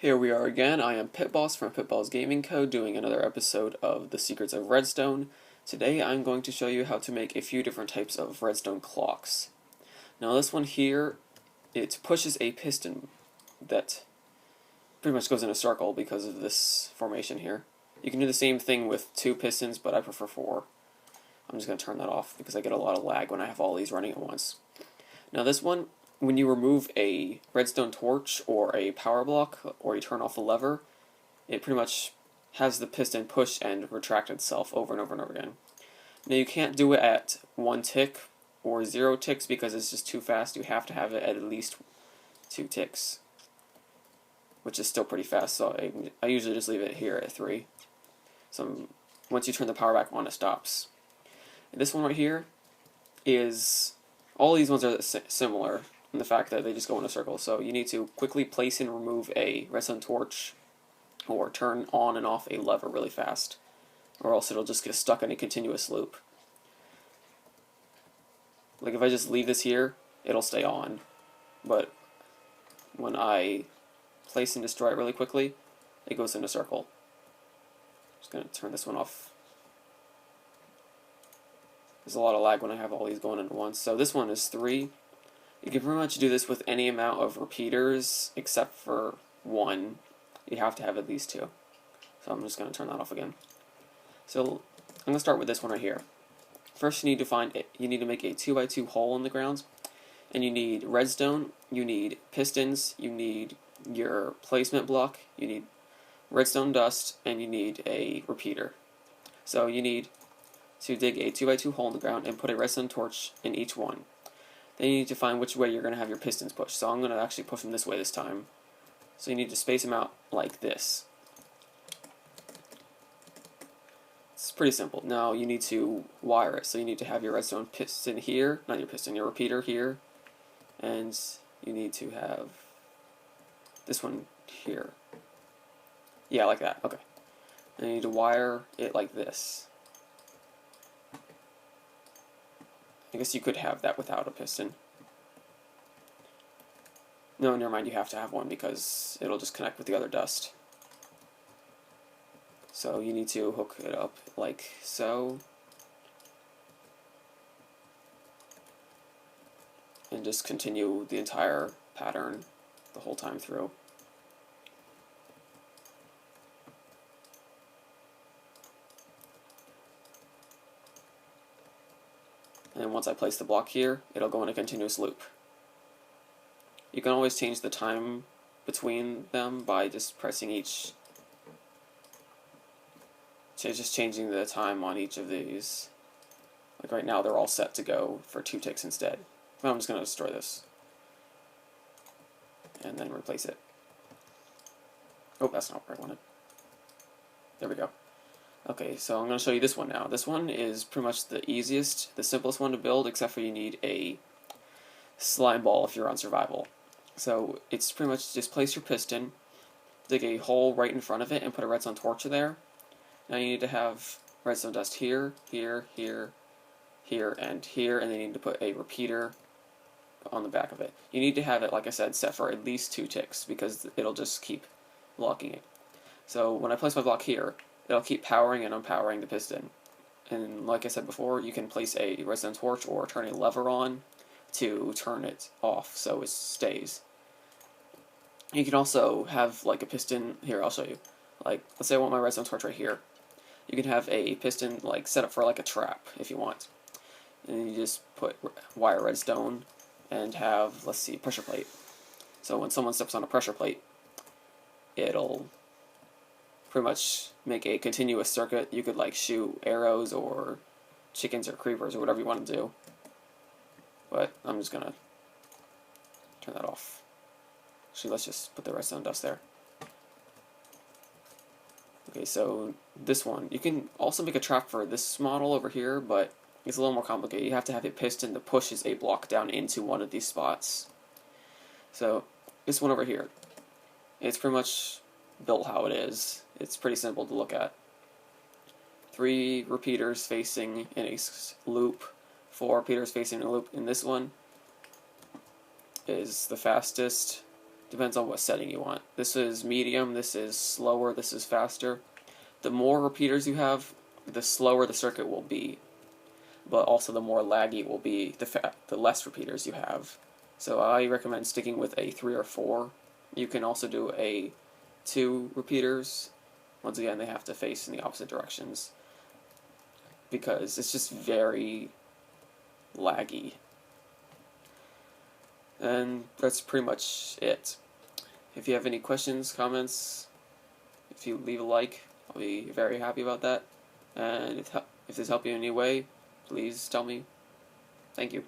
Here we are again. I am Pitboss from Pitbossgamingco doing another episode of the Secrets of Redstone. Today I'm going to show you how to make a few different types of redstone clocks. Now this one here, it pushes a piston that pretty much goes in a circle because of this formation here. You can do the same thing with 2 pistons, but I prefer 4. I'm just going to turn that off because I get a lot of lag when I have all these running at once. Now this one, when you remove a redstone torch or a power block, or you turn off the lever, it pretty much has the piston push and retract itself over and over and over again. Now you can't do it at 1 tick or 0 ticks because it's just too fast. You have to have it at least 2 ticks, which is still pretty fast, so I usually just leave it here at 3. So once you turn the power back on, it stops. And this one right here is, all these ones are similar in the fact that they just go in a circle. So you need to quickly place and remove a redstone torch or turn on and off a lever really fast, or else it'll just get stuck in a continuous loop. Like if I just leave this here, it'll stay on, but when I place and destroy it really quickly, it goes in a circle. Just going to turn this one off. There's a lot of lag when I have all these going into once. So this one is 3. You can pretty much do this with any amount of repeaters except for 1. You have to have at least 2. So I'm just going to turn that off again. So I'm going to start with this one right here. First you need to make a 2x2 hole in the ground, and you need redstone, you need pistons, you need your placement block, you need redstone dust, and you need a repeater. So you need to dig a 2x2 hole in the ground and put a redstone torch in each one. Then you need to find which way you're going to have your pistons pushed. So I'm going to actually push them this way this time. So you need to space them out like this. It's pretty simple. Now you need to wire it. So you need to have your redstone piston here, not your piston, your repeater here, and you need to have this one here. Yeah, like that. Okay. And you need to wire it like this. I guess you could have that without a piston. No, never mind, you have to have one because it'll just connect with the other dust. So you need to hook it up like so. And just continue the entire pattern the whole time through. And once I place the block here, it'll go in a continuous loop. You can always change the time between them by just pressing each, just changing the time on each of these. Like right now they're all set to go for 2 ticks instead. But I'm just going to destroy this. And then replace it. Oh, that's not where I wanted. There we go. Okay, so I'm going to show you this one now. This one is pretty much the easiest, the simplest one to build, except for you need a slime ball if you're on survival. So it's pretty much just place your piston, dig a hole right in front of it, and put a redstone torch there. Now you need to have redstone dust here, here, here, here, and here, and then you need to put a repeater on the back of it. You need to have it, like I said, set for at least 2 ticks, because it'll just keep locking it. So when I place my block here, it'll keep powering and unpowering the piston. And like I said before, you can place a redstone torch or turn a lever on to turn it off so it stays. You can also have like a piston, here I'll show you. Like, let's say I want my redstone torch right here. You can have a piston like set up for like a trap if you want. And then you just put wire redstone and have, let's see, pressure plate. So when someone steps on a pressure plate, it'll pretty much make a continuous circuit. You could like shoot arrows or chickens or creepers or whatever you want to do. But I'm just gonna turn that off. Actually, let's just put the redstone dust there. Okay, so this one, you can also make a trap for this model over here, but it's a little more complicated. You have to have a piston that pushes a block down into one of these spots. So this one over here, it's pretty much built how it is. It's pretty simple to look at. 3 repeaters facing in a loop, 4 repeaters facing in a loop. And this one is the fastest Depends on what setting you want. This is medium, this is slower, this is faster. The more repeaters you have, the slower the circuit will be, but also the more laggy it will be the less repeaters you have. So I recommend sticking with a 3 or 4. You can also do a 2 repeaters. Once again, they have to face in the opposite directions because it's just very laggy. And that's pretty much it. If you have any questions, comments, if you leave a like, I'll be very happy about that. And if this helped you in any way, please tell me. Thank you.